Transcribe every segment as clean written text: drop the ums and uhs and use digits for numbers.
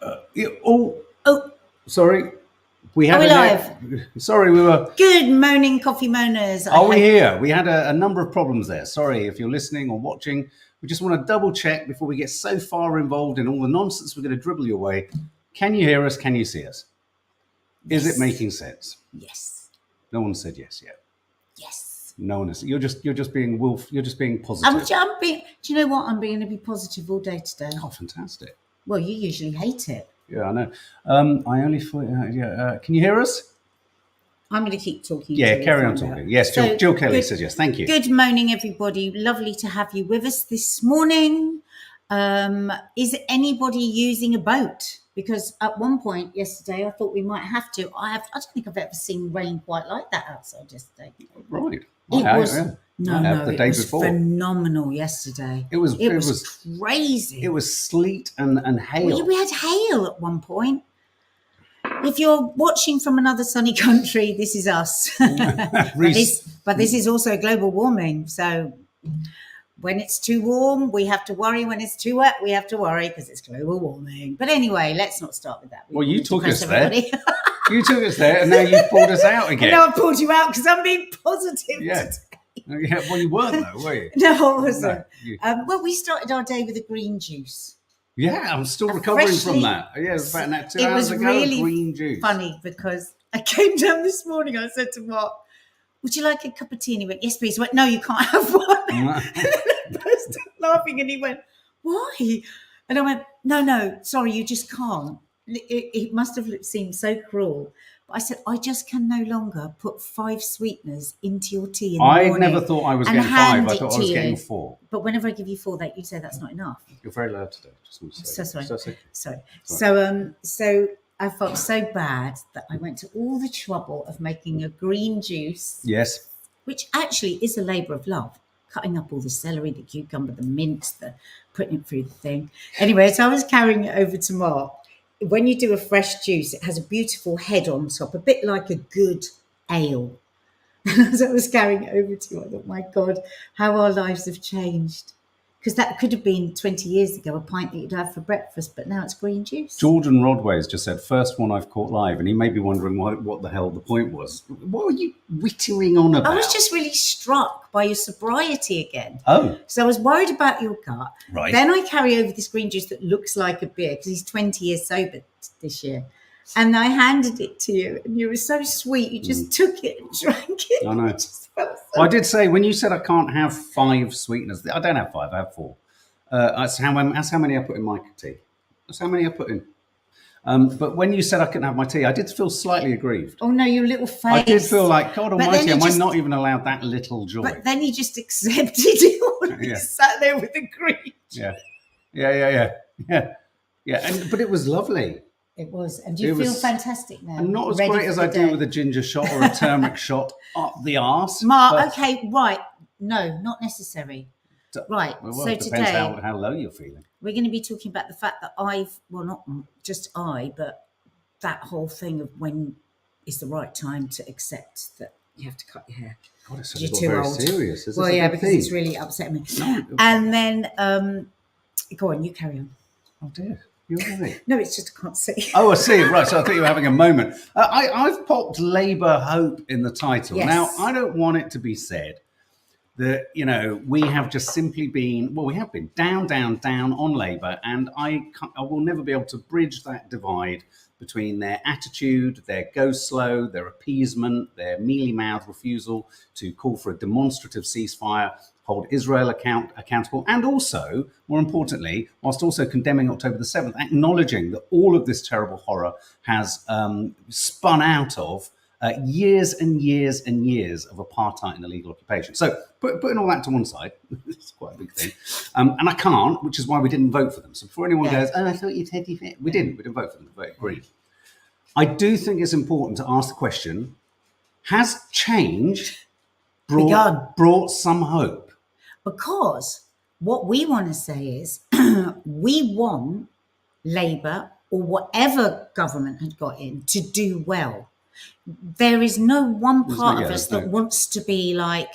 Oh, sorry. We had Are we live? Sorry, we were. Good morning, coffee moaners. Are we here? We had a number of problems there. Sorry if you're listening or watching. We just want to double check before we get so far involved in all the nonsense we're going to dribble your way. Can you hear us? Can you see us? Is it making sense? Yes. No one said yes yet. Yes. No one is. You're just being You're just being positive. Do you know what? I'm going to be positive all day today. Oh, fantastic. Well, you usually hate it. Yeah, I know. I only thought. Can you hear us? I'm going to keep talking. Yeah, carry on talking. Yes, Jill Kelly says yes. Thank you. Good morning, everybody. Lovely to have you with us this morning. Is anybody using a boat? Because at one point yesterday, I thought we might have to. I don't think I've ever seen rain quite like that outside yesterday. Right. It was before. Phenomenal yesterday. It was crazy. It was sleet and hail. We had hail at one point. If you're watching from another sunny country, this is us. but this is also global warming. So when it's too warm, we have to worry. When it's too wet, we have to worry because it's global warming. But anyway, let's not start with that. Well, you took us there. You took us there, and now you've pulled us out again. No, I pulled you out because I'm being positive today. Yeah, well, you weren't though, were you? No, I wasn't. No, well, we started our day with a green juice. Yeah, I'm still recovering from that. Yeah, it was about that 2 hours ago. Really green juice. Funny because I came down this morning. I said to Mark, "Would you like a cup of tea?" And he went, "Yes, please." I went, "No, you can't have one." And then I burst out laughing, and he went, "Why?" And I went, "No, sorry, you just can't." It must have seemed so cruel. But I said, I just can no longer put 5 sweeteners into your tea in the morning. I never thought I was getting 5. I thought I was getting 4. But whenever I give you 4, you say that's not enough. You're very loud today. So sorry. So I felt so bad that I went to all the trouble of making a green juice. Yes. Which actually is a labour of love. Cutting up all the celery, the cucumber, the mint, putting it through the thing. Anyway, so I was carrying it over to Mark. When you do a fresh juice, it has a beautiful head on top, a bit like a good ale. And as I was carrying it over to you, I thought, my God, how our lives have changed. Because that could have been 20 years ago, a pint that you'd have for breakfast, but now it's green juice. Jordan Rodway's just said, first one I've caught live, and he may be wondering what the hell the point was. What were you whittering on about? I was just really struck by your sobriety again. Oh. So I was worried about your gut. Right. Then I carry over this green juice that looks like a beer, because he's 20 years sober this year. And I handed it to you, and you were so sweet. You just took it and drank it. I know. Well, I did say, when you said I can't have 5 sweeteners, I don't have 5, I have 4. That's how many I put in my tea. That's how many I put in. But when you said I couldn't have my tea, I did feel slightly aggrieved. Oh, no, your little face. I did feel like, God almighty, am I not even allowed that little joy? But then you just accepted it all. You sat there with the green juice. Yeah. But it was lovely. It was. And do you feel fantastic now? And not as great as I do with a ginger shot or a turmeric shot up the arse. Mark, okay, right. No, not necessary. Right. Well, so it today, depends how low you're feeling. We're going to be talking about the fact that not just but that whole thing of when is the right time to accept that you have to cut your hair. God, it's very serious. Because it's really upset me. No. And then, go on, you carry on. Oh, dear. You're right. No, it's just I can't see. Oh, I see. Right. So I thought you were having a moment. I've popped Labour Hope in the title. Yes. Now, I don't want it to be said that, we have just simply been, we have been down on Labour, and I will never be able to bridge that divide between their attitude, their go slow, their appeasement, their mealy-mouthed refusal to call for a demonstrative ceasefire, hold Israel accountable, and also, more importantly, whilst also condemning October the 7th, acknowledging that all of this terrible horror has spun out of years and years and years of apartheid and illegal occupation. So putting all that to one side, it's quite a big thing, and I can't, which is why we didn't vote for them. So before anyone goes, I thought you'd had it. We didn't vote for them, we voted green. I do think it's important to ask the question, has change brought some hope? Because what we want to say is we want Labour or whatever government had got in to do well. There is no one part of us that wants to be like,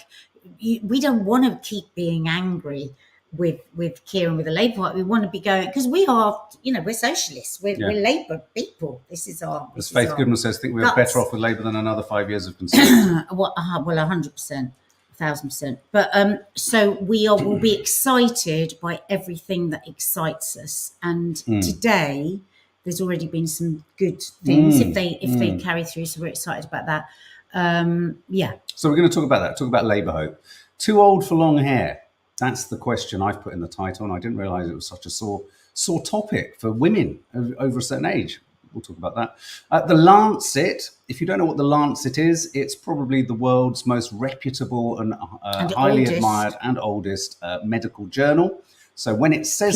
we don't want to keep being angry with Kieran, with the Labour Party. We want to be going, because we are, we're socialists. We're Labour people. This is our. As Faith Goodman says, think we're better off with Labour than another 5 years of Conservative. Well, 100%. 1,000%. But so will be excited by everything that excites us. And today, there's already been some good things if they carry through. So we're excited about that. So we're going to talk about that. Talk about Labour hope. Too old for long hair. That's the question I've put in the title, and I didn't realise it was such a sore topic for women over a certain age. We'll talk about that. The Lancet, if you don't know what the Lancet is, it's probably the world's most reputable and highly admired and oldest medical journal. So when it says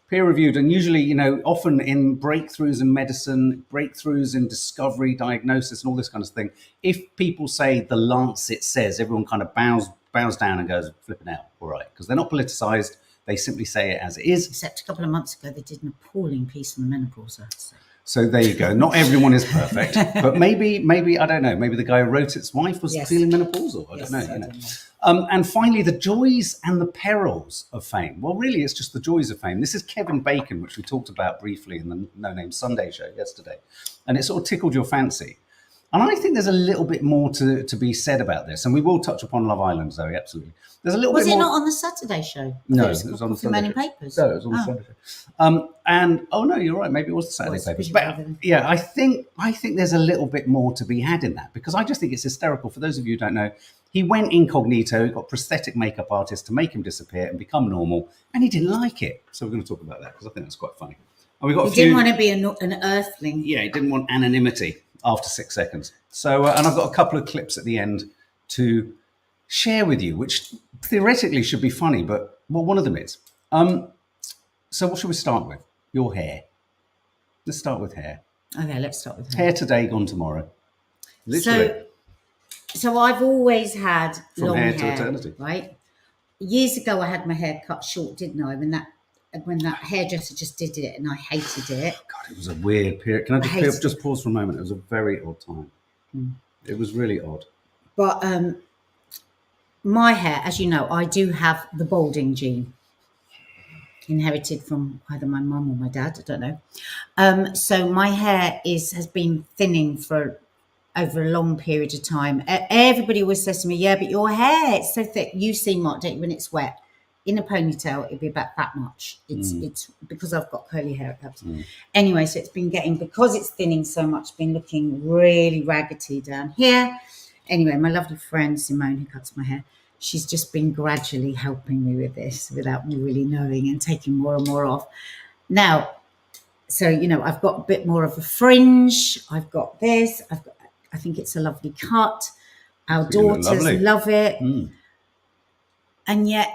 peer-reviewed, and usually, often in breakthroughs in medicine, breakthroughs in discovery, diagnosis, and all this kind of thing, if people say the Lancet says, everyone kind of bows down and goes, flipping out, all right, because they're not politicized. They simply say it as it is. Except a couple of months ago, they did an appalling piece on the menopause, I have to say. So there you go. Not everyone is perfect, but maybe I don't know. Maybe the guy who wrote it's wife was feeling menopausal. I don't know. And finally, the joys and the perils of fame. Well, really, it's just the joys of fame. This is Kevin Bacon, which we talked about briefly in the No Name Sunday show yesterday, and it sort of tickled your fancy. And I think there's a little bit more to be said about this, and we will touch upon Love Island, Zoe, absolutely. There's a little bit more. Was it not on the Saturday show? No, it was on the Sunday Papers. No, it was on the Sunday show. And no, you're right. Maybe it was the Saturday Papers. But yeah, I think there's a little bit more to be had in that, because I just think it's hysterical. For those of you who don't know, he went incognito. He got prosthetic makeup artists to make him disappear and become normal, and he didn't like it. So we're going to talk about that because I think that's quite funny. And we got. He didn't want to be an earthling. Yeah, he didn't want anonymity after 6 seconds. So, and I've got a couple of clips at the end to share with you, which theoretically should be funny, but one of them is. So what should we start with? Your hair. Let's start with hair. Okay, let's start with hair. Hair today, gone tomorrow. Literally. So I've always had from long hair hair to eternity, right? Years ago, I had my hair cut short, didn't I? When that hairdresser just did it, and I hated it. God, it was a weird period. Can I just pause for a moment? It was a very odd time. It was really odd. But my hair, as you know, I do have the balding gene, inherited from either my mum or my dad. I don't know. So my hair has been thinning for over a long period of time. Everybody always says to me, "Yeah, but your hair, it's so thick. You see, Mark, don't you, when it's wet? In a ponytail, it'd be about that much. It's because I've got curly hair, it helps." Anyway, so it's been because it's thinning so much, been looking really raggedy down here. Anyway, my lovely friend Simone, who cuts my hair, she's just been gradually helping me with this without me really knowing, and taking more and more off. Now, so, I've got a bit more of a fringe. I've got this. I think it's a lovely cut. Our daughters love it. And yet,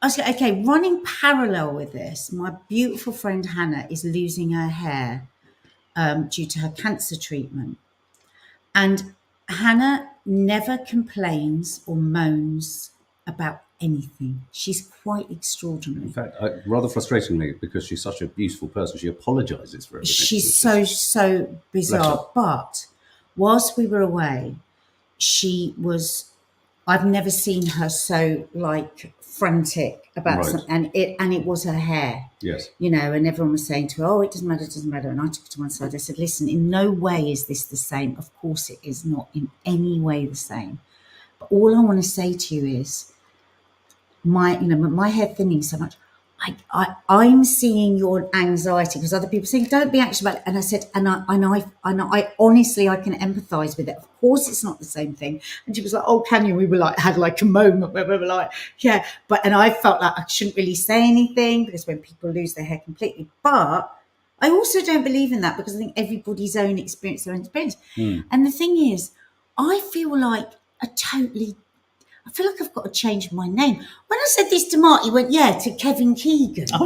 I was like, okay, running parallel with this, my beautiful friend Hannah is losing her hair due to her cancer treatment. And Hannah never complains or moans about anything. She's quite extraordinary. In fact, rather frustratingly, because she's such a beautiful person, she apologises for everything. She's so bizarre. But whilst we were away, I've never seen her so frantic about something, and it was her hair. Yes. And everyone was saying to her, "Oh, it doesn't matter." And I took her to one side. I said, "Listen, in no way is this the same. Of course it is not in any way the same. But all I want to say to you is my hair thinning so much. I'm seeing your anxiety, because other people saying, don't be anxious about it." And I said, and I honestly, I can empathise with it. Of course, it's not the same thing. And she was like, "Oh, can you?" We were had a moment where we were like, yeah. And I felt like I shouldn't really say anything, because when people lose their hair completely. But I also don't believe in that, because I think everybody's own experience, their own experience. And the thing is, I feel like I feel like I've got to change my name. When I said this to Mark, he went, "Yeah, to Kevin Keegan." No,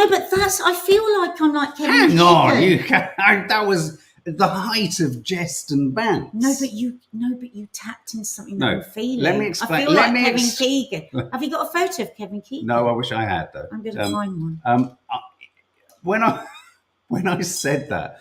but I feel like I'm like Kevin Keegan. Hang on, that was the height of jest and bounce. No, but you tapped into something that I'm feeling. Let me explain. I feel like Kevin Keegan. Have you got a photo of Kevin Keegan? No, I wish I had, though. I'm going to find one. When I said that,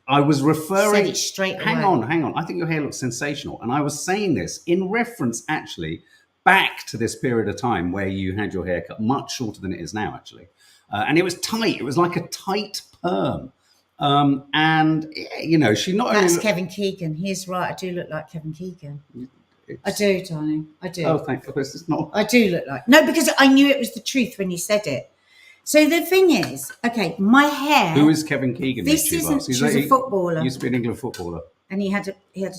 I was referring. Said it straight away. Hang on. I think your hair looks sensational, and I was saying this in reference, actually, back to this period of time where you had your hair cut much shorter than it is now, actually. And it was tight. It was like a tight perm. And, you know, she not That's only... Kevin Keegan. He's right. I do look like Kevin Keegan. I do, darling. I do. Oh, thank goodness it's not. I do look like... No, because I knew it was the truth when you said it. So the thing is, okay, my hair... Who is Kevin Keegan? This isn't... She's a footballer. He used to be an England footballer. And he had a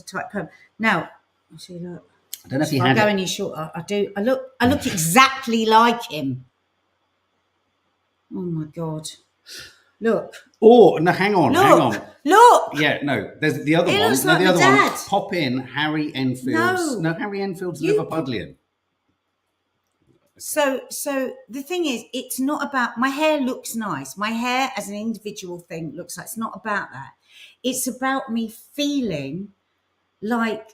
tight perm. Now, actually, look. I don't know if he had had it. I go any short. I do. I look exactly like him. Oh, my God. Look. Oh, no, hang on. Look. Yeah, no, there's the other one. Looks like the other Dad. one. Pop in Harry Enfield's. No, Harry Enfield's Liverpudlian. So the thing is, it's not about... My hair looks nice. My hair as an individual thing looks like... It's not about that. It's about me feeling like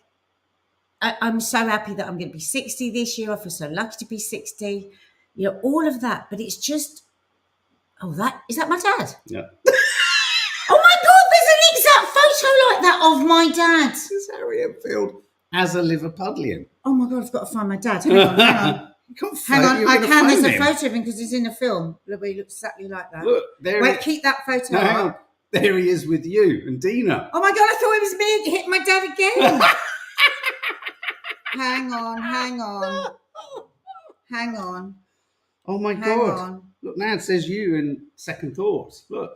I'm so happy that I'm going to be 60 this year. I feel so lucky to be 60. You know, all of that. But it's just... Oh, is that my dad? Yeah. Oh my God, there's an exact photo like that of my dad. This is Harry Enfield as a Liverpudlian. Oh my God, I've got to find my dad. Hang on. Hang on, I can. There's a photo of him because he's in a film. Look, he looks exactly like that. Look, there. Wait, keep that photo no, up. hang on. There he is with you and Dina. Oh my God, I thought it was me. Hit my dad again. Hang on. Oh my God. Look, now it says you in Second Thoughts. Look.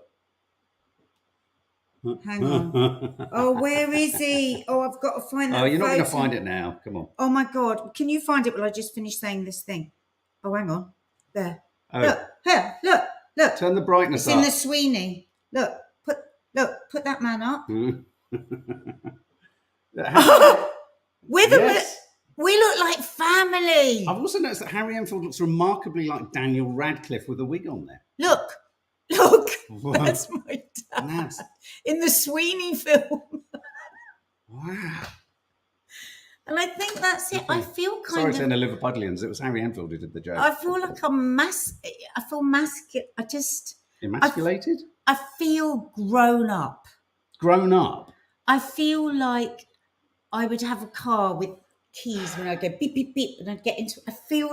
Hang on. Oh, where is he? Oh, I've got to find that. Oh, you're not going to photo. find it now. Come on. Oh my God. Can you find it while I just finish saying this thing? Oh, hang on. There. Oh. Look. Here. Look. Turn the brightness it's up. in the Sweeney. Look. Put that man up. Yes. We look like family. I've also noticed that Harry Enfield looks remarkably like Daniel Radcliffe with a wig on there. Look. That's my dad. Nice. In the Sweeney film. Wow. And I think that's it. I feel Sorry to the Liverpudlians. It was Harry Enfield who did the joke. I feel like I feel Emasculated? I feel grown up. Grown up? I feel like I would have a car with keys when I go beep beep beep and I'd get into it. I feel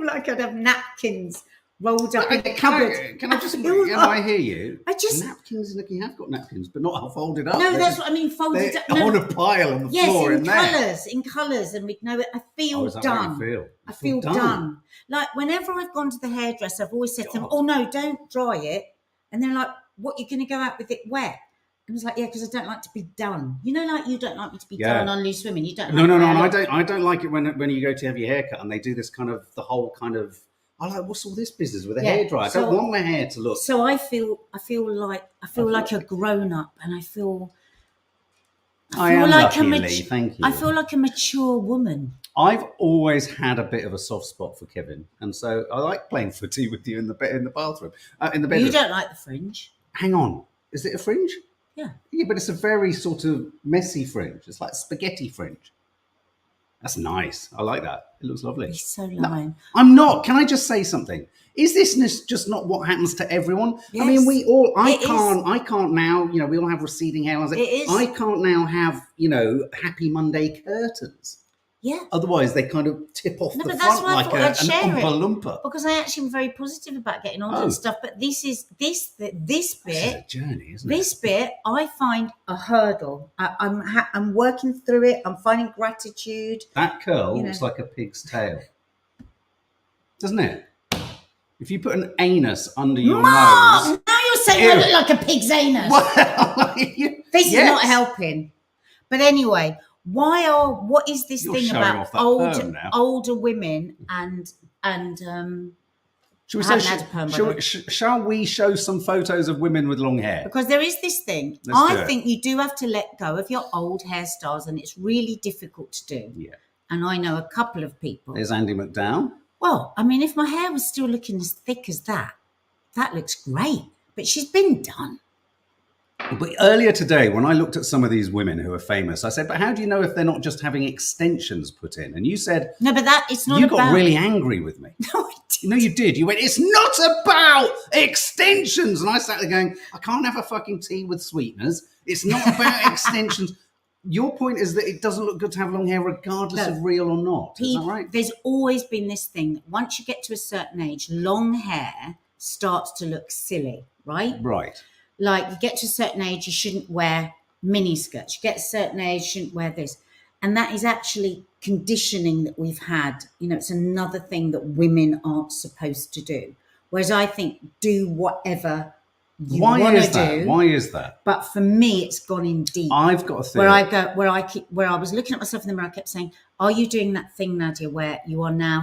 like I'd have napkins rolled up in the cupboard. Can I just... I hear you. Napkins, look, you have got napkins, but not folded up. No, that's what I mean, folded up. On a pile on the floor in there. Yes, in colours, and we'd know it. I feel done. I feel done. Like, whenever I've gone to the hairdresser, I've always said to them, oh, no, don't dry it. And they're like, what, you're going to go out with it wet? And I was like, yeah, because I don't like to be done. You know, like you don't like me to be done on loose women. You don't. No. I don't like it when you go to have your hair cut and they do this kind of the whole kind of. I like, what's all this business with a hairdryer? I don't want my hair to look. So I feel like a grown up, and I feel like Thank you. I feel like a mature woman. I've always had a bit of a soft spot for Kevin, and so I like playing footy with you in the bathroom, in the bedroom. You don't like the fringe. Hang on, is it a fringe? Yeah. Yeah, but it's a very sort of messy fringe. It's like spaghetti fringe. That's nice. I like that. It looks lovely. He's so lying. No, I'm not. Can I just say something? Is this just not what happens to everyone? Yes, I mean, I can't now, you know, we all have receding hairlines. I can't now have, you know, happy Monday curtains. Yeah. Otherwise, they kind of tip off the but front like an Oompa Loompa. Because I actually am very positive about getting older and stuff. But this bit. This is a journey, isn't it? This bit, I find a hurdle. I'm working through it. I'm finding gratitude. That curl looks like a pig's tail, doesn't it? If you put an anus under your nose. Now you're saying I look like a pig's anus. This is not helping. But anyway. What is this thing about older women and shall we show some photos of women with long hair? Because there is this thing. I think you do have to let go of your old hairstyles, and it's really difficult to do. Yeah. And I know a couple of people. There's Andy McDowell. Well, I mean, if my hair was still looking as thick as that looks great. But she's been done. But earlier today, when I looked at some of these women who are famous, I said, but how do you know if they're not just having extensions put in? And you said... No, but it's not about... You got really angry with me. No, I didn't. No, you did. You went, it's not about extensions. And I sat there going, I can't have a fucking tea with sweeteners. It's not about extensions. your point is that it doesn't look good to have long hair regardless of real or not. Is that right? There's always been this thing that once you get to a certain age, long hair starts to look silly, right? Right. Like you get to a certain age, you shouldn't wear mini skirts. You get to a certain age, you shouldn't wear this. And that is actually conditioning that we've had. You know, it's another thing that women aren't supposed to do. Whereas I think do whatever you want to do. Why is that? But for me, it's gone in deep. I've got a theory. Where I was looking at myself in the mirror, I kept saying, "Are you doing that thing, Nadia, where you are now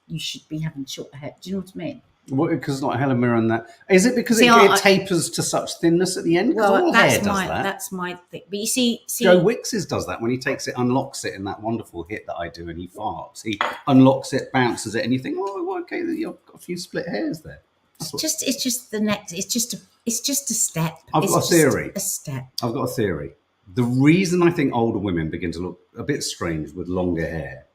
you should be having short hair?" Do you know what I mean? Because it's not Helen Mirren that. Is it because it tapers to such thinness at the end? Because all hair does that. That's my thing. But you see, Joe Wicks's does that when he takes it, unlocks it in that wonderful hit that I do, and he farts. He unlocks it, bounces it, and you think, "Oh, okay, you've got a few split hairs there." It's just the next. It's just a step. I've got a theory. A step. I've got a theory. The reason I think older women begin to look a bit strange with longer hair.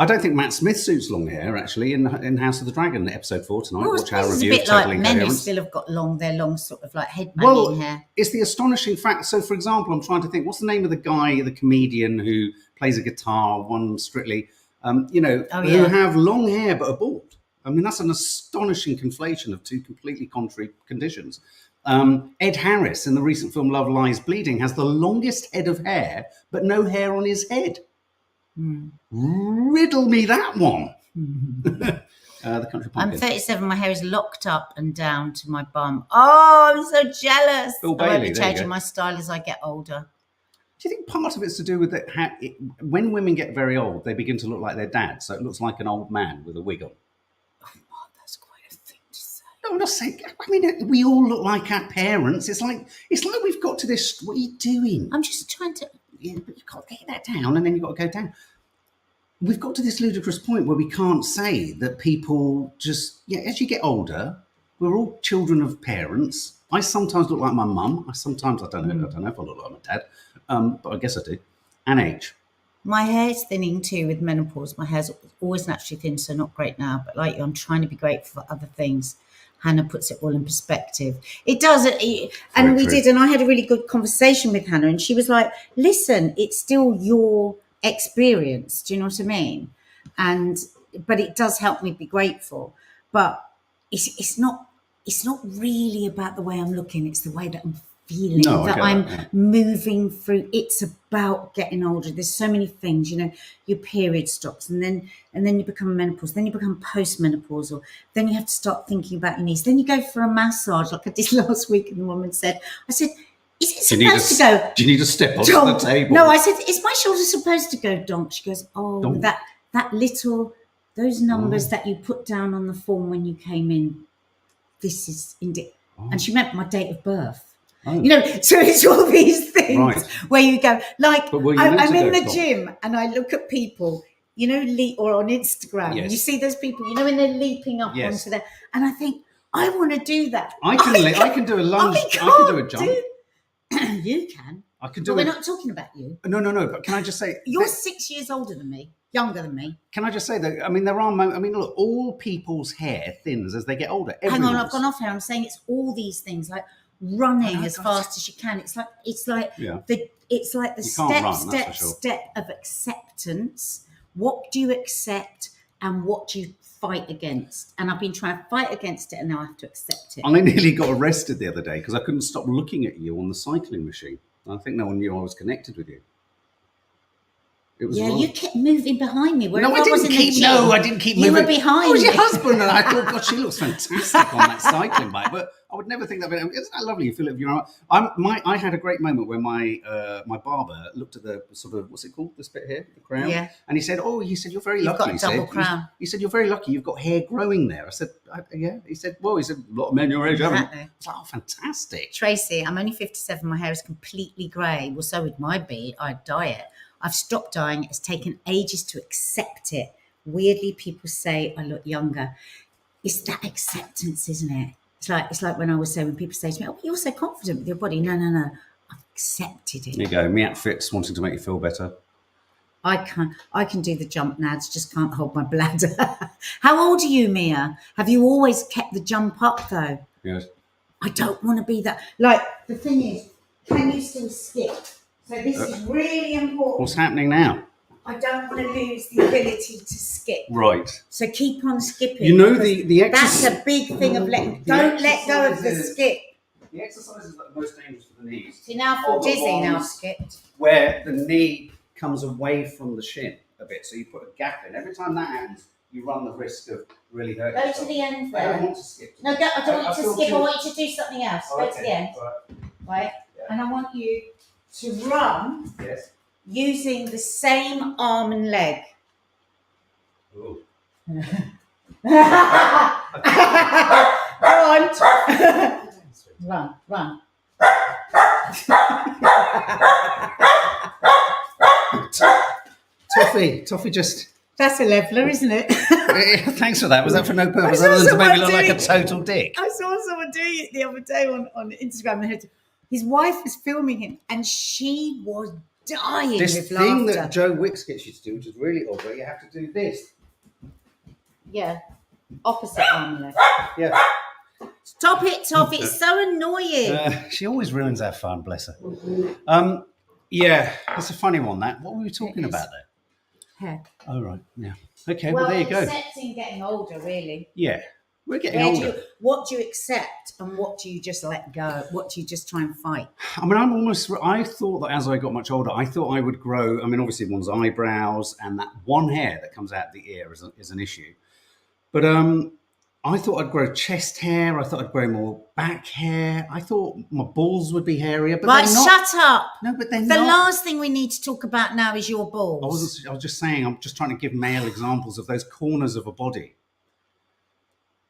I don't think Matt Smith suits long hair, actually, in House of the Dragon, episode 4 tonight. Watch our review. It's a bit like men who still have got their long sort of like headbanging hair. It's the astonishing fact. So, for example, I'm trying to think, what's the name of the guy, the comedian who plays a guitar, one Strictly, who have long hair but are bald. I mean, that's an astonishing conflation of two completely contrary conditions. Ed Harris in the recent film Love Lies Bleeding has the longest head of hair, but no hair on his head. Riddle me that one. The Country Pumpkin. I'm 37. My hair is locked up and down to my bum. Oh, I'm so jealous. Bill Bailey, I won't be changing my style as I get older. Do you think part of it's to do with that? When women get very old, they begin to look like their dad, so it looks like an old man with a wig on. Oh, that's quite a thing to say. No, I'm not saying. I mean, we all look like our parents. It's like we've got to this. What are you doing? I'm just trying to. Yeah, but you've got to get that down, and then you've got to go down. We've got to this ludicrous point where we can't say that people just, as you get older, we're all children of parents. I sometimes look like my mum. I don't know if I look like my dad, but I guess I do. And age. My hair's thinning too with menopause. My hair's always naturally thin, so not great now. But like you, I'm trying to be grateful for other things. Hannah puts it all in perspective. It does. And we did. And I had a really good conversation with Hannah. And she was like, listen, it's still your experience. Do you know what I mean? But it does help me be grateful. But it's not really about the way I'm looking. It's the way that I'm feeling, that I'm moving through. It's about getting older. There's so many things, your period stops and then you become menopause, then you become postmenopausal, then you have to start thinking about your knees, then you go for a massage like I did last week, and the woman said, is it supposed to go? Do you need to step onto the table? No, I said, is my shoulder supposed to go donk? She goes, donk. that little, those numbers that you put down on the form when you came in, this is and she meant my date of birth. Oh. So it's all these things where you go, like, I'm in the gym and I look at people, or on Instagram, and you see those people, when they're leaping up onto there, and I think, I want to do that. I can do a lunge. I can do a jump. You can. I can do We're not talking about you. No. But can I just say, you're 6 years older than me, younger than me. Can I just say that? I mean, there are moments. I mean, look, all people's hair thins as they get older. Hang on, I've gone off here. I'm saying it's all these things, like running as fast as you can. It's like the step of acceptance. What do you accept and what do you fight against? And I've been trying to fight against it, and now I have to accept it. I nearly got arrested the other day because I couldn't stop looking at you on the cycling machine. I think no one knew I was connected with you. It was you kept moving behind me. I didn't keep moving. You were behind me. It was your husband, and I thought, God, she looks fantastic on that cycling bike. But I would never think that. Isn't that lovely? You feel it. I had a great moment where my barber looked at the sort of, what's it called? This bit here, the crown. Yeah. And he said, you're very lucky. You've got a double crown. He said, you're very lucky. You've got hair growing there. I said, yeah. He said, a lot of men your age haven't. I was like, oh, fantastic. Tracy, I'm only 57. My hair is completely grey. Well, so would my beard. I dye it. I've stopped dyeing. It's taken ages to accept it. Weirdly, people say I look younger. It's that acceptance, isn't it? It's like when people say to me, "Oh, you're so confident with your body." No. I've accepted it. There you go. Miat Fitz wanting to make you feel better. I can do the jump, Nads, just can't hold my bladder. How old are you, Mia? Have you always kept the jump up though? Yes. I don't want to be that. Like, the thing is, can you still skip? So this is really important. What's happening now? I don't want to lose the ability to skip. Right. So keep on skipping. You know the that's a big thing of letting. Don't let go of the skip. The exercises that are most dangerous for the knees. See, now I feel dizzy now I've skipped. Where the knee comes away from the shin a bit, so you put a gap in. Every time that happens, you run the risk of really hurting yourself. Go to the end there. I don't want to skip. No, I don't want you to skip. I want you to do something else. Oh, go to the end. Right. Yeah. And I want you to run using the same arm and leg. Ooh. Go on. Run. Toffee just... That's a leveler, isn't it? Thanks for that. Was that for no purpose other than to make me look like a total dick? I saw someone doing it the other day on Instagram. And his wife was filming him and she was dying with laughter. This thing that Joe Wicks gets you to do, which is really odd, where you have to do this. Yeah. Opposite arm left. Yeah. Stop it, Toff. It's so annoying. She always ruins our fun, bless her. Yeah, it's a funny one, that. What were we talking about there? Hair. Oh, right. Yeah. Okay, well there you go. Accepting getting older, really. Yeah. We're getting older. What do you accept and what do you just let go? What do you just try and fight? I mean, I thought that as I got much older, I thought I would grow. I mean, obviously one's eyebrows and that one hair that comes out the ear is an issue. But I thought I'd grow chest hair. I thought I'd grow more back hair. I thought my balls would be hairier. But right, they're not. Shut up. No, but they're not. The last thing we need to talk about now is your balls. I was just saying, I'm just trying to give male examples of those corners of a body.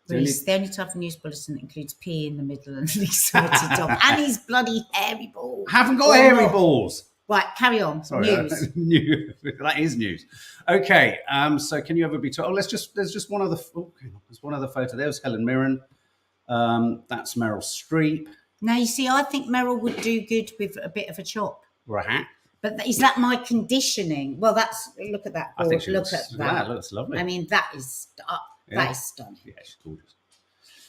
Reece, the only type of news bulletin includes pee in the middle and an excited dog. And his bloody hairy balls. Haven't got hairy balls. Right, carry on. Sorry, news. That is news. Okay, so can you ever be told? Oh, there's just one other. There's one other photo. There's Helen Mirren. That's Meryl Streep. Now you see, I think Meryl would do good with a bit of a chop. Right. But is that my conditioning? Well, look at that. I think look at that. That looks lovely. I mean, that is stunning. Yeah, she's gorgeous.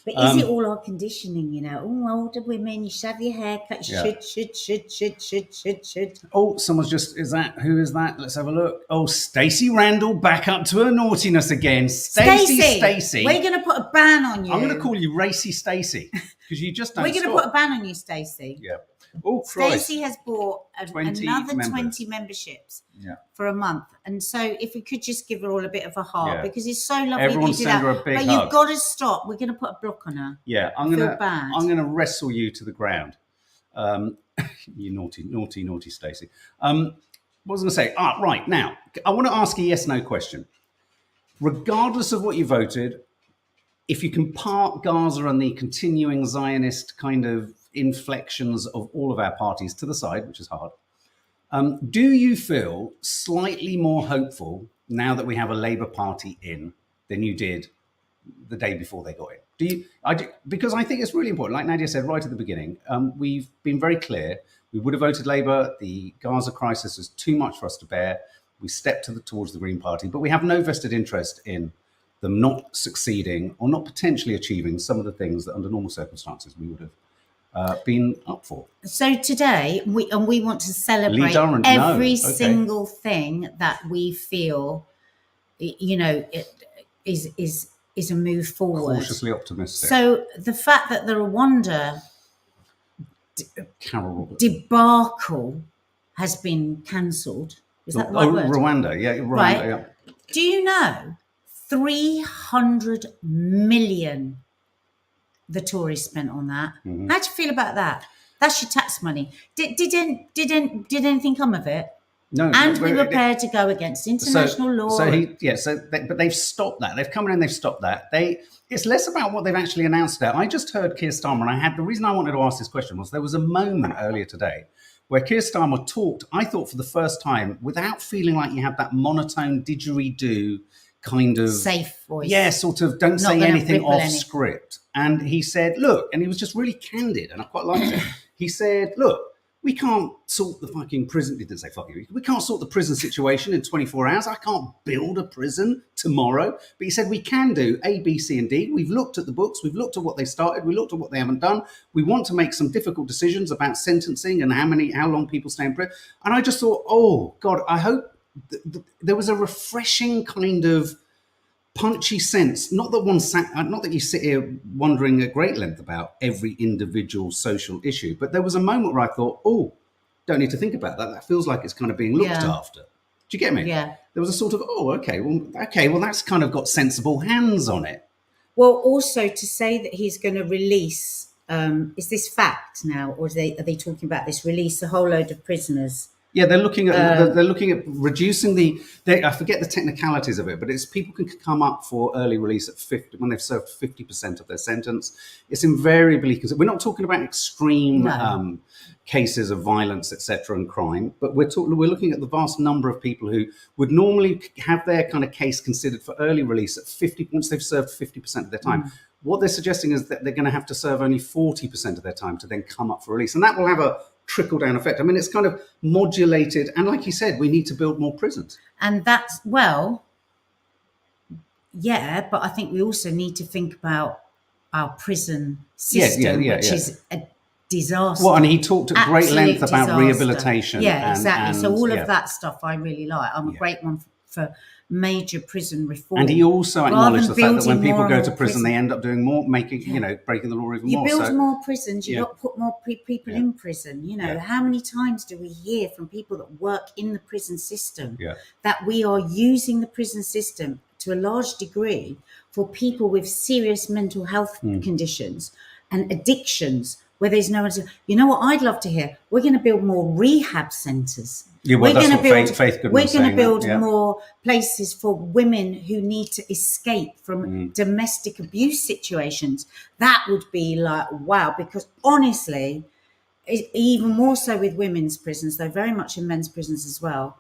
But is it all our conditioning, you know? Oh, older women, you should have your hair cut. Should. Oh, someone's just, who is that? Let's have a look. Oh, Stacey Randall back up to her naughtiness again. Stacey. We're going to put a ban on you. I'm going to call you Racy Stacey because you just don't We're going to put a ban on you, Stacey. Yeah. Oh, Christ. Stacey has bought another 20 memberships for a month. And so if we could just give her all a bit of a heart because it's so lovely Everyone to do send that. her a big but hug. You've got to stop. We're going to put a block on her. Yeah, I'm gonna wrestle you to the ground. You naughty Stacey. What was I going to say? Right, now, I want to ask a yes-no question. Regardless of what you voted, if you can park Gaza and the continuing Zionist kind of inflections of all of our parties to the side, which is hard, do you feel slightly more hopeful now that we have a Labour Party in than you did the day before they got in? Because I think it's really important. Like Nadia said right at the beginning, we've been very clear. We would have voted Labour. The Gaza crisis is too much for us to bear. We stepped towards the Green Party, but we have no vested interest in them not succeeding or not potentially achieving some of the things that under normal circumstances we would have been up for. So today, we want to celebrate every single thing that we feel, you know, is a move forward. Cautiously optimistic. So the fact that the Rwanda debacle has been cancelled, is that the right word? Rwanda, yeah. Right. Yeah. Do you know 300 million the Tories spent on that? Mm-hmm. How do you feel about that? That's your tax money. Did anything come of it? No, and we were prepared to go against international law. But they've stopped that. They've come in and they've stopped that. It's less about what they've actually announced there. I just heard Keir Starmer, and the reason I wanted to ask this question was there was a moment earlier today where Keir Starmer talked, I thought for the first time, without feeling like you had that monotone didgeridoo kind of safe voice. Yeah, sort of don't say anything off script. And he said, look, and he was just really candid, and I quite liked it. He said, look, we can't sort the fucking prison. He didn't say fucking. We can't sort the prison situation in 24 hours. I can't build a prison tomorrow. But he said we can do A, B, C, and D. We've looked at the books. We've looked at what they started. We looked at what they haven't done. We want to make some difficult decisions about sentencing and how long people stay in prison. And I just thought, oh God, I hope there was a refreshing kind of punchy sense. Not that you sit here wondering at great length about every individual social issue, but there was a moment where I thought, oh, don't need to think about that. That feels like it's kind of being looked after. Do you get me? Yeah. There was a sort of, well, that's kind of got sensible hands on it. Well, also to say that he's going to release, is this fact now, or are they talking about this, release a whole load of prisoners? Yeah, they're looking at reducing I forget the technicalities of it, but it's people can come up for early release at 50 when they've served 50% of their sentence. It's invariably, because we're not talking about extreme cases of violence, etc., and crime, but we're looking at the vast number of people who would normally have their kind of case considered for early release at 50 once they've served 50% of their time. What they're suggesting is that they're going to have to serve only 40% of their time to then come up for release, and that will have a trickle-down effect. I mean, it's kind of modulated, and like you said, we need to build more prisons. And that's, well, yeah, but I think we also need to think about our prison system, which is a disaster. Well, and he talked at great length about disaster. Rehabilitation. Yeah, exactly. And so all of that stuff I really like. I'm a great one for major prison reform. And he also acknowledged the fact that when people go to prison, they end up doing more, breaking the law even more. You build more prisons, you don't put more people in prison. How many times do we hear from people that work in the prison system that we are using the prison system to a large degree for people with serious mental health conditions and addictions, where there's no one to, you know what I'd love to hear? We're going to build more rehab centres. Yeah, well, that's what Faith Goodman was saying. We're going to build more places for women who need to escape from domestic abuse situations. That would be like, wow, because honestly, even more so with women's prisons, though very much in men's prisons as well,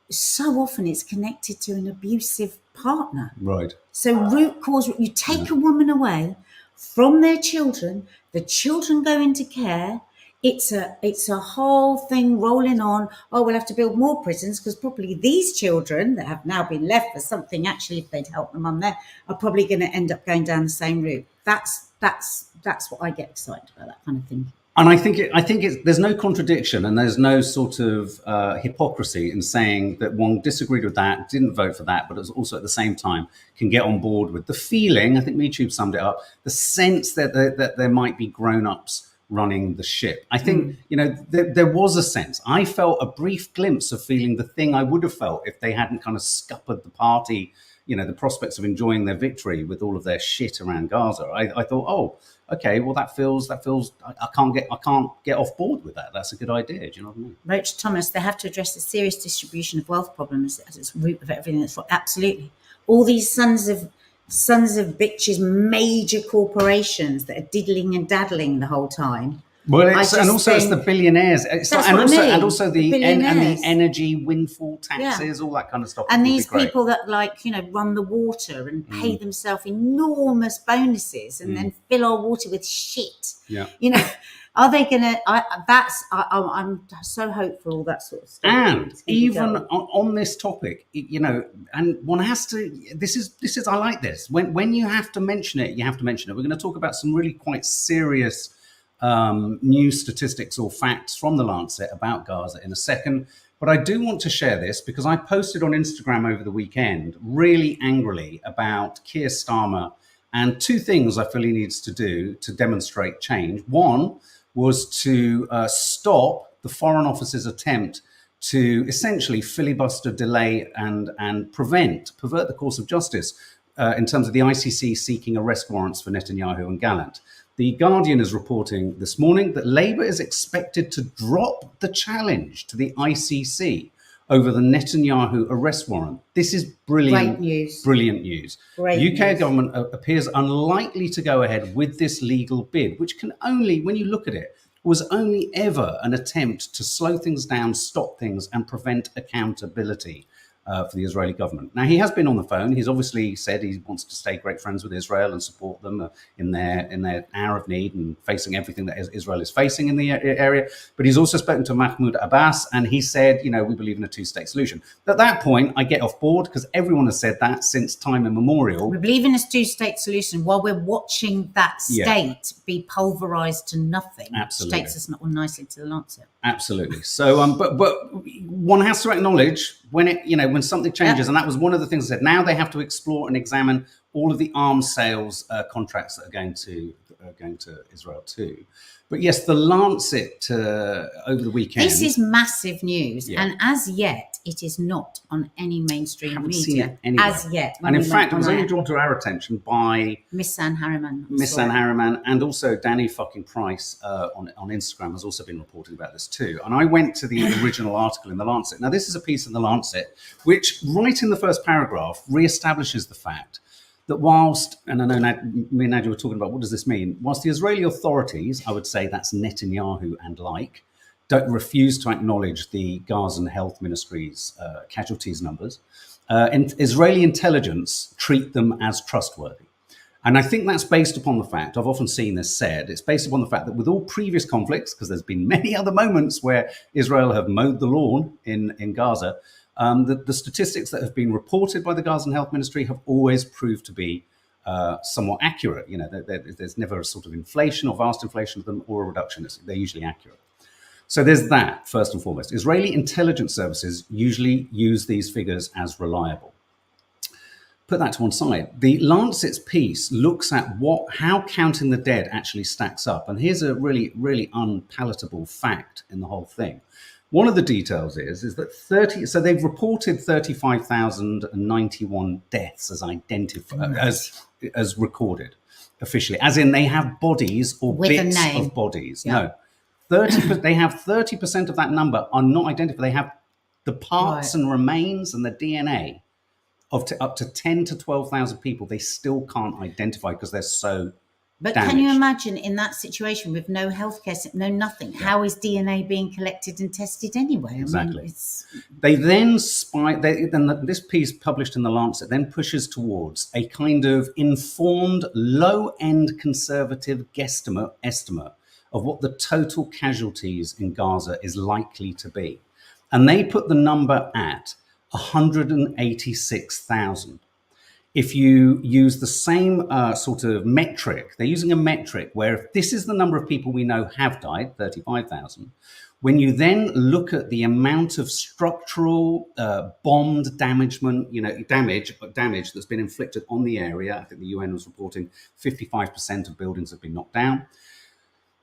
so often it's connected to an abusive partner. Right. So root cause, you take a woman away from their children, the children go into care, it's a whole thing rolling on. Oh, we'll have to build more prisons because probably these children that have now been left for something, actually, if they'd helped them on there, are probably going to end up going down the same route. That's what I get excited about, that kind of thing. And I think there's no contradiction and there's no sort of hypocrisy in saying that one disagreed with that, didn't vote for that, but also at the same time can get on board with the feeling. I think MeTube summed it up: the sense that there might be grown-ups running the ship. I think there was a sense. I felt a brief glimpse of feeling the thing I would have felt if they hadn't kind of scuppered the party. The prospects of enjoying their victory with all of their shit around Gaza. I thought, oh, okay, well that feels. I can't get off board with that. That's a good idea. Do you know what I mean? Roach Thomas, they have to address the serious distribution of wealth problems at its root of everything. That's what, absolutely. All these sons of bitches, major corporations that are diddling and daddling the whole time. Well, it's the billionaires. And also the energy windfall taxes, all that kind of stuff. And these people that run the water and pay themselves enormous bonuses and then fill our water with shit. Yeah. Are they going to? I'm so hopeful, all that sort of stuff. And even on this topic, and one has to. This is. I like this. When you have to mention it, you have to mention it. We're going to talk about some really quite serious news statistics or facts from the Lancet about Gaza in a second. But I do want to share this because I posted on Instagram over the weekend really angrily about Keir Starmer and two things I feel he needs to do to demonstrate change. One was to stop the Foreign Office's attempt to essentially filibuster, delay and pervert the course of justice in terms of the ICC seeking arrest warrants for Netanyahu and Gallant. The Guardian is reporting this morning that Labour is expected to drop the challenge to the ICC over the Netanyahu arrest warrant. This is brilliant. Great news. Brilliant news. Great UK news. government appears unlikely to go ahead with this legal bid, which can only, when you look at it, was only ever an attempt to slow things down, stop things, and prevent accountability. for the Israeli government. Now, he has been on the phone. He's obviously said he wants to stay great friends with Israel and support them in their hour of need and facing everything that Israel is facing in the area. But he's also spoken to Mahmoud Abbas, and he said, we believe in a two-state solution. At that point, I get off board because everyone has said that since time immemorial. We believe in a two-state solution while we're watching that state be pulverized to nothing. Absolutely. Which takes us not nicely to the Lancet. Absolutely. So, but one has to acknowledge when something changes, and that was one of the things I said. Now they have to explore and examine all of the arms sales contracts that are going to Israel too. But yes, the Lancet over the weekend. This is massive news, and as yet, it is not on any mainstream media. Seen it anywhere. As yet, and in fact, it was only drawn to our attention by Miss Anne Harriman. And also Danny fucking Price on Instagram has also been reporting about this too. And I went to the original article in the Lancet. Now, this is a piece in the Lancet which, right in the first paragraph, reestablishes the fact that whilst, and I know me and Nadia were talking about what does this mean, whilst the Israeli authorities, I would say that's Netanyahu and don't refuse to acknowledge the Gaza Health Ministry's casualties numbers, Israeli intelligence treat them as trustworthy. And I think that's based upon the fact, I've often seen this said, it's based upon the fact that with all previous conflicts, because there's been many other moments where Israel have mowed the lawn in Gaza, the statistics that have been reported by the Gaza Health Ministry have always proved to be somewhat accurate. There's never a sort of inflation or vast inflation of them or a reduction. They're usually accurate. So there's that, first and foremost. Israeli intelligence services usually use these figures as reliable. Put that to one side. The Lancet's piece looks at how counting the dead actually stacks up. And here's a really, really unpalatable fact in the whole thing. One of the details is that so they've reported 35,091 deaths as identified, as recorded officially, as in they have bodies or with bits of bodies. Yeah. No, they have 30% of that number are not identified. They have the parts and remains and the DNA of up to 10 to 12,000 people. They still can't identify because they're so. But damaged. Can you imagine in that situation with no healthcare, no nothing? Yeah. How is DNA being collected and tested anyway? Exactly. They then this piece published in the Lancet then pushes towards a kind of informed, low-end conservative estimate of what the total casualties in Gaza is likely to be. And they put the number at 186,000. If you use the same sort of metric, they're using a metric where if this is the number of people we know have died, 35,000, when you then look at the amount of structural bombed damage that's been inflicted on the area, I think the UN was reporting 55% of buildings have been knocked down.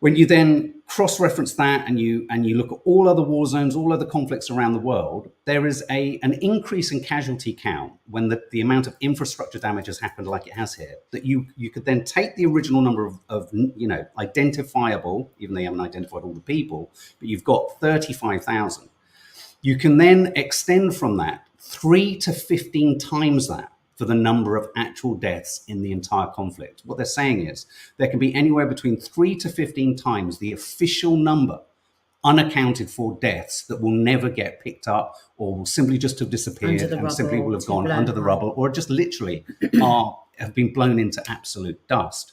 When you then cross-reference that and you look at all other war zones, all other conflicts around the world, there is an increase in casualty count when the amount of infrastructure damage has happened like it has here, that you could then take the original number of identifiable, even though you haven't identified all the people, but you've got 35,000. You can then extend from that 3 to 15 times that for the number of actual deaths in the entire conflict. What they're saying is there can be anywhere between 3 to 15 times the official number unaccounted for deaths that will never get picked up or will simply just have disappeared and simply will have gone under the rubble or just literally have been blown into absolute dust.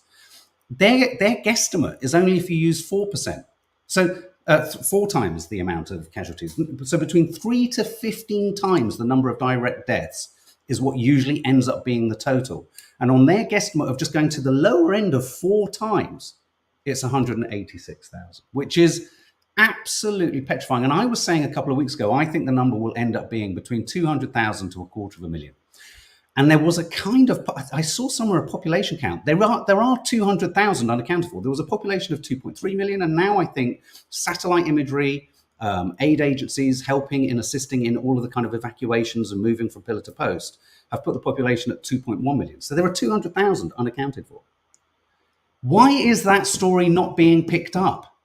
Their guesstimate is only if you use 4%. So 4 times the amount of casualties. So between 3 to 15 times the number of direct deaths is what usually ends up being the total. And on their guesstimate of just going to the lower end of 4 times, it's 186,000, which is absolutely petrifying. And I was saying a couple of weeks ago, I think the number will end up being between 200,000 to 250,000. And there was a kind of, I saw somewhere a population count. There are 200,000 unaccounted for. There was a population of 2.3 million. And now I think satellite imagery, aid agencies helping in assisting in all of the kind of evacuations and moving from pillar to post have put the population at 2.1 million. So there are 200,000 unaccounted for. Why is that story not being picked up?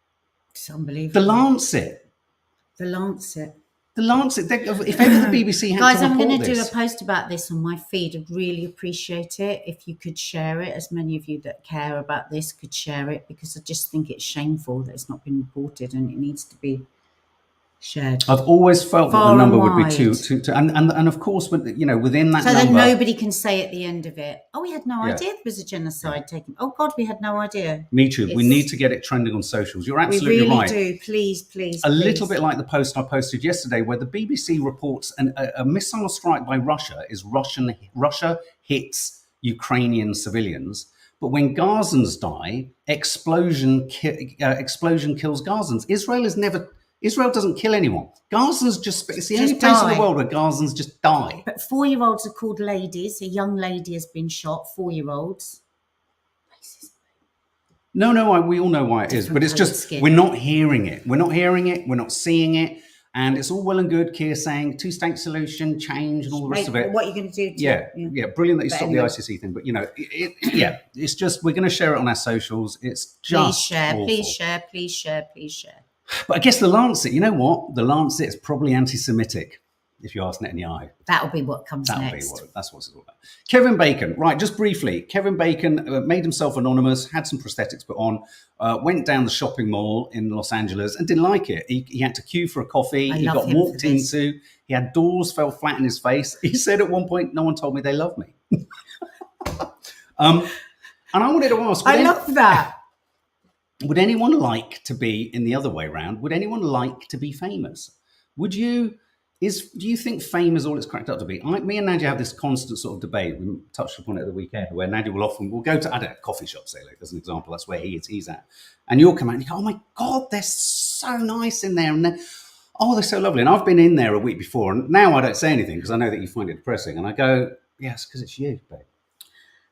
It's unbelievable. The Lancet. If ever the BBC had Guys, to report I'm going to this. do a post about this on my feed. I'd really appreciate it if you could share it. As many of you that care about this could share it, because I just think it's shameful that it's not been reported and it needs to be shared. I've always felt that the Far number and would be wide. two, and of course, within that So number, that nobody can say at the end of it, oh, we had no idea there was a genocide taking. Oh God, we had no idea. Me too. We need to get it trending on socials. You're absolutely we really right. do. Please. A little bit like the post I posted yesterday, where the BBC reports a missile strike by Russia Russia hits Ukrainian civilians, but when Gazans die, explosion kills Gazans. Israel doesn't kill anyone. Gazans it's the only place in the world where Gazans just die. But 4-year-olds are called ladies. A young lady has been shot. 4-year-olds. No, we all know why it is, but it's just we're not hearing it. We're not seeing it, and it's all well and good. Keir saying two-state solution, change, and all the rest of it. What are you going to do? Yeah, brilliant that you stopped the ICC thing, but it's just we're going to share it on our socials. It's just please share. But I guess the Lancet, you know what? The Lancet is probably anti-Semitic, if you ask Netanyahu. That'll be what comes next. That's what it's all about. Kevin Bacon, right, just briefly. Kevin Bacon made himself anonymous, had some prosthetics put on, went down the shopping mall in Los Angeles and didn't like it. He had to queue for a coffee. He got walked into. He had doors fell flat in his face. He said at one point, no one told me they love me. And I wanted to ask. I love that. Would anyone like to be in the other way around? Would anyone like to be famous? Do you think fame is all it's cracked up to be? Me and Nadia have this constant sort of debate. We touched upon it at the weekend, where Nadia we'll go to, I don't know, coffee shop, say, like, as an example. That's where he's at. And you'll come out and you go, oh my God, they're so nice in there. And they're so lovely. And I've been in there a week before, and now I don't say anything because I know that you find it depressing. And I go, yes, because it's you, babe.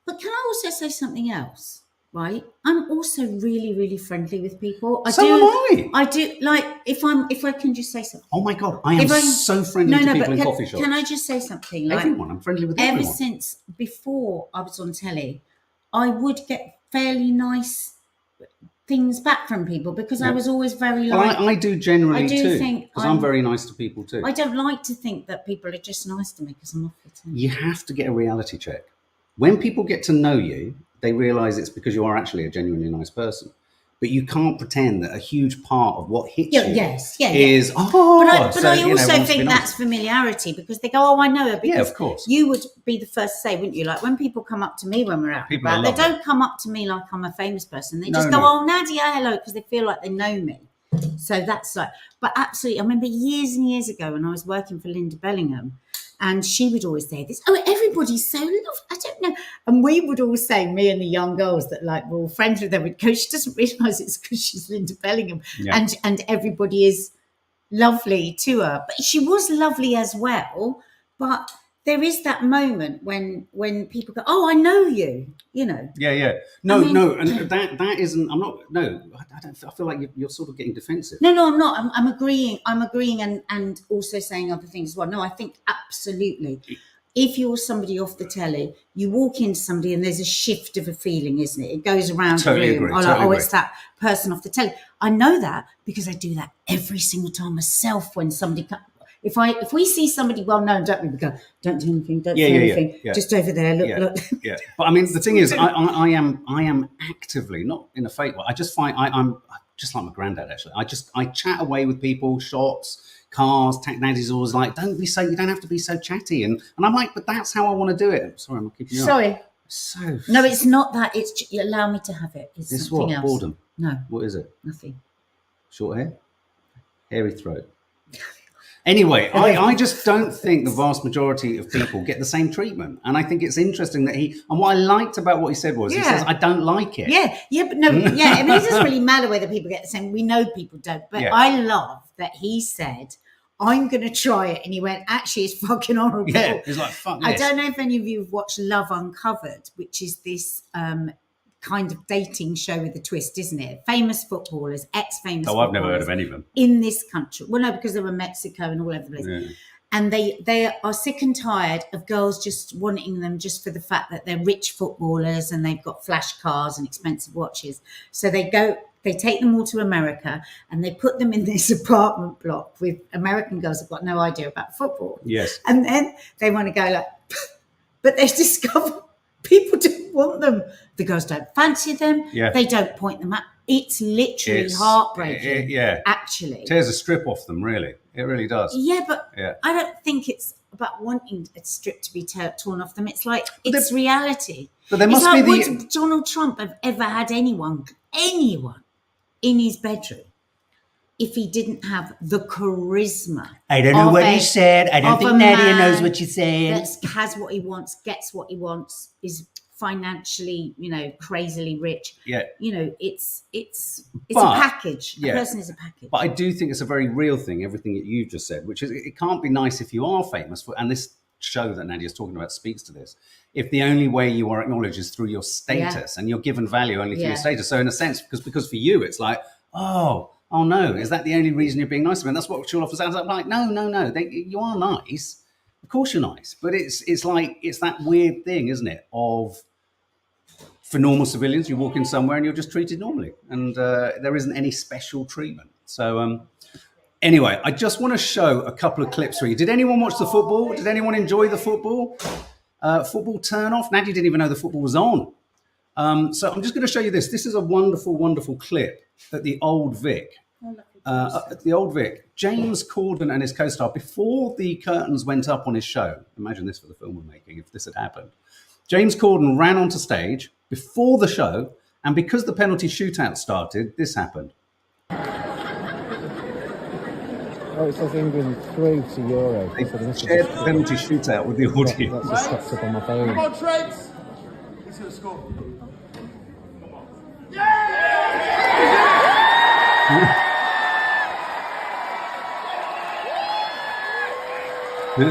But can I also say something else? Right, I'm also really, really friendly with people. So am I. I do, like, if I can just say something. Oh my God, I am so friendly to people in coffee shops. Can I just say something? Like, everyone, I'm friendly with everyone. Ever since before I was on telly, I would get fairly nice things back from people because I was always very like. Well, I do generally too, think because I'm very nice to people too. I don't like to think that people are just nice to me because I'm off the telly. You have to get a reality check. When people get to know you, they realise it's because you are actually a genuinely nice person. But you can't pretend that a huge part of what hits you is, But I also think that's familiarity because they go, oh, I know her. Because of course. You would be the first to say, wouldn't you? Like when people come up to me when we're out and about, they don't come up to me like I'm a famous person. They just go, oh, Nadia, hello, because they feel like they know me. So that's like, but absolutely, I remember years and years ago when I was working for Linda Bellingham, and she would always say this, oh, everybody's so lovely. I don't know. And we would all say, me and the young girls that like were all friends with her, would go, she doesn't realise it's because she's Linda Bellingham. Yeah. And everybody is lovely to her. But she was lovely as well. But there is that moment when people go, oh, I know you, you know. Yeah. No, and that isn't, I'm not, no, I feel like you're sort of getting defensive. No, I'm not. I'm agreeing and also saying other things as well. No, I think absolutely. If you're somebody off the telly, you walk into somebody and there's a shift of a feeling, isn't it? It goes around the room. It's that person off the telly. I know that because I do that every single time myself when somebody comes. If we see somebody well known, don't we go, don't do anything, don't say anything, just over there, look. Yeah. But I mean, the thing is, I am actively, not in a fake way. I just find I'm just like my granddad. Actually, I chat away with people, shops, cars. Daddy's always like, you don't have to be so chatty, and I'm like, but that's how I want to do it. Sorry, I'm keeping you Sorry. Up. So no, it's not that. It's you allow me to have it. It's something else. Boredom. No. What is it? Nothing. Short hair, hairy throat. Anyway, I just don't think the vast majority of people get the same treatment. And I think it's interesting that and what I liked about what he said was, he says, I don't like it. But no, I mean, it doesn't really matter whether people get the same. We know people don't. But I love that he said, I'm going to try it. And he went, actually, it's fucking horrible. Yeah, he's like, fuck this. I don't know if any of you have watched Love Uncovered, which is this kind of dating show with a twist, isn't it? Famous footballers, ex-famous footballers. I've never heard of any of them. In this country. Well, no, because they were in Mexico and all over the place. Yeah. And they are sick and tired of girls just wanting them just for the fact that they're rich footballers and they've got flash cars and expensive watches. So they take them all to America and they put them in this apartment block with American girls who've got no idea about football. Yes. And then they want to go like, but they discover people don't want them. The girls don't fancy them. Yeah. They don't point them at. It's literally heartbreaking. Actually. Tears a strip off them, really. It really does. Yeah, but Yeah. I don't think it's about wanting a strip to be torn off them. It's like, it's reality. But there must it's like, be would Donald Trump have ever had anyone in his bedroom if he didn't have the charisma? I don't know what you said. I don't think Nadia knows what you're saying. That has what he wants, gets what he wants, is financially, crazily rich. Yeah. It's a package. A person is a package. But I do think it's a very real thing, everything that you've just said, which is it can't be nice if you are famous. And this show that Nadia's talking about speaks to this. If the only way you are acknowledged is through your status and you're given value only through your status. So in a sense, because for you, it's like, oh no, is that the only reason you're being nice to me? And that's what Sawalha sounds like. No. You are nice. Of course you're nice. But it's like, it's that weird thing, isn't it? For normal civilians, you walk in somewhere and you're just treated normally. And there isn't any special treatment. So anyway, I just want to show a couple of clips for you. Did anyone watch the football? Did anyone enjoy the football? Football turn off? Nadia didn't even know the football was on. So I'm just going to show you this. This is a wonderful, wonderful clip at the Old Vic. At the Old Vic, James Corden and his co-star, before the curtains went up on his show, imagine this for the film we're making if this had happened. James Corden ran onto stage before the show, and because the penalty shootout started, this happened. Oh, it says England through to Euro. They shared the penalty shootout with the audience. That's just popped up on my phone. Come on, Trent! He's going to score. No.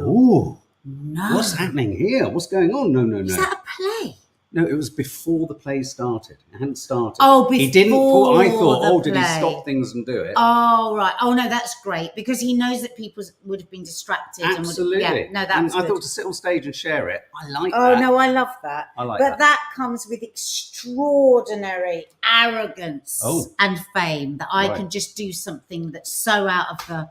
Ooh. No. What's happening here? What's going on? No. Is that a play? No, it was before the play started. It hadn't started. Oh, before he didn't put, I thought, did he play. stop things and do it? Oh, right. Oh, no, that's great. Because he knows that people would have been distracted. Absolutely. No, that's good. I thought to sit on stage and share it, I like that. Oh, no, I love that. I like but that. That comes with extraordinary arrogance and fame that I can just do something that's so out of the...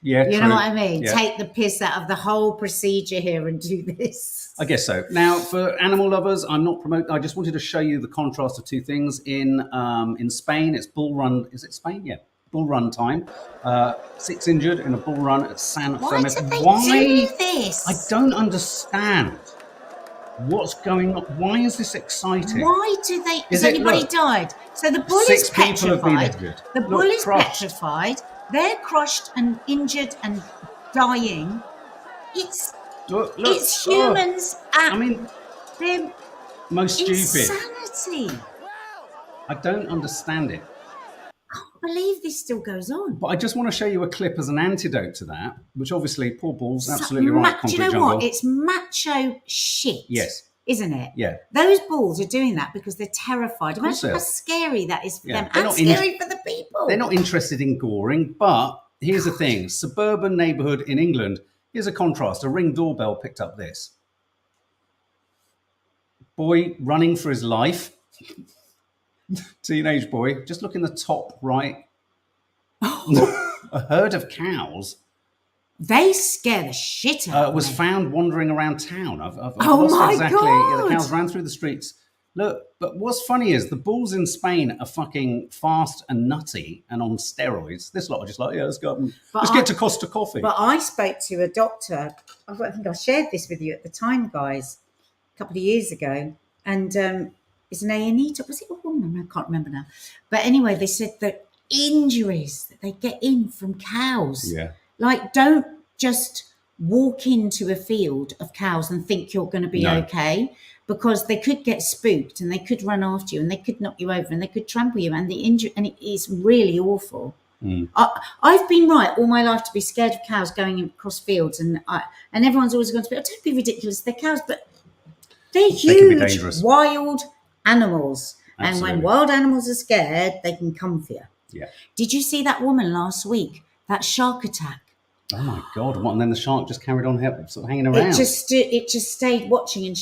Yeah, you know what I mean? Yeah. Take the piss out of the whole procedure here and do this. I guess so. Now, for animal lovers, I'm not promoting. I just wanted to show you the contrast of two things. In Spain, it's bull run. Is it Spain? Yeah, bull run time. 6 injured in a bull run at San Fermin. Why do this? I don't understand. What's going on? Why is this exciting? Why do they? Has anybody died? So the bull is 6 people have been petrified. injured. The bull is petrified. They're crushed and injured and dying. It's humans at their most stupid. Insanity. I don't understand it. I can't believe this still goes on. But I just want to show you a clip as an antidote to that, which obviously, poor Bull's absolutely right. Do you know what? It's macho shit. Yes. Isn't it? Yeah. Those bulls are doing that because they're terrified. Imagine how scary that is for them and scary for the people. They're not interested in goring, but here's the thing. Suburban neighbourhood in England, here's a contrast. A Ring doorbell picked up this. Boy running for his life. Teenage boy. Just look in the top right. A herd of cows. They scare the shit out of me. Was found wandering around town. I've oh lost my exactly. God. Yeah, the cows ran through the streets. Look, but what's funny is the bulls in Spain are fucking fast and nutty and on steroids. This lot are just like, yeah, let's go. Let's get to Costa Coffee. But I spoke to a doctor. I think I shared this with you at the time, guys, a couple of years ago. And it's an A&E doctor. Was it a woman? I can't remember now. But anyway, they said that injuries that they get in from cows. Yeah. Like, don't just walk into a field of cows and think you're going to be okay, because they could get spooked and they could run after you and they could knock you over and they could trample you, and the injury, and it is really awful. I've been right all my life to be scared of cows going across fields, and everyone's always going to be, oh, don't be ridiculous, they're cows, but they're huge, wild animals. Absolutely. And when wild animals are scared, they can come for you. Yeah. Did you see that woman last week? That shark attack. Oh my God! What? And then the shark just carried on sort of hanging around. It just stayed watching, and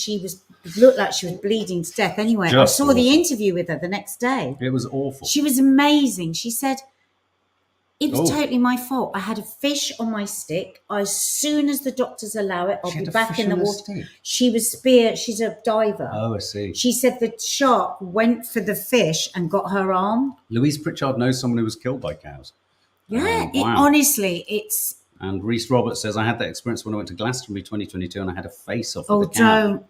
looked like she was bleeding to death. Anyway, I saw the interview with her the next day. It was awful. She was amazing. She said, It was Oh. totally my fault. I had a fish on my stick. As soon as the doctors allow it, I'll She be had a back fish in the on her water. stick? She's a diver. Oh, I see. She said the shark went for the fish and got her arm. Louise Pritchard knows someone who was killed by cows. Yeah, Wow. honestly, it's... And Reese Roberts says, I had that experience when I went to Glastonbury 2022 and I had a face-off Oh, with a cow. don't.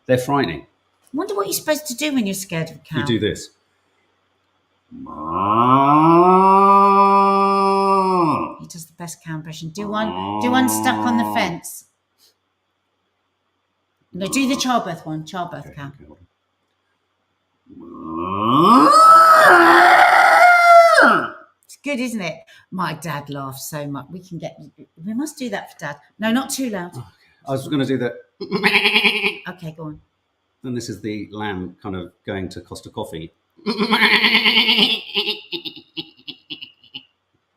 They're frightening. I wonder what you're supposed to do when you're scared of a cow. You do this. He does the best cow impression. Do one stuck on the fence. No, do the childbirth one. Childbirth cow. Okay, hold on. It's good, isn't it? My dad laughs so much. We must do that for Dad. No, not too loud. I was going to do that. Okay, go on. And this is the lamb kind of going to Costa Coffee.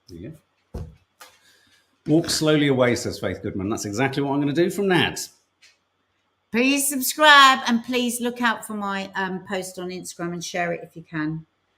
There you go. Walk slowly away, says Faith Goodman. That's exactly what I'm going to do from Nat. Please subscribe and please look out for my post on Instagram and share it if you can.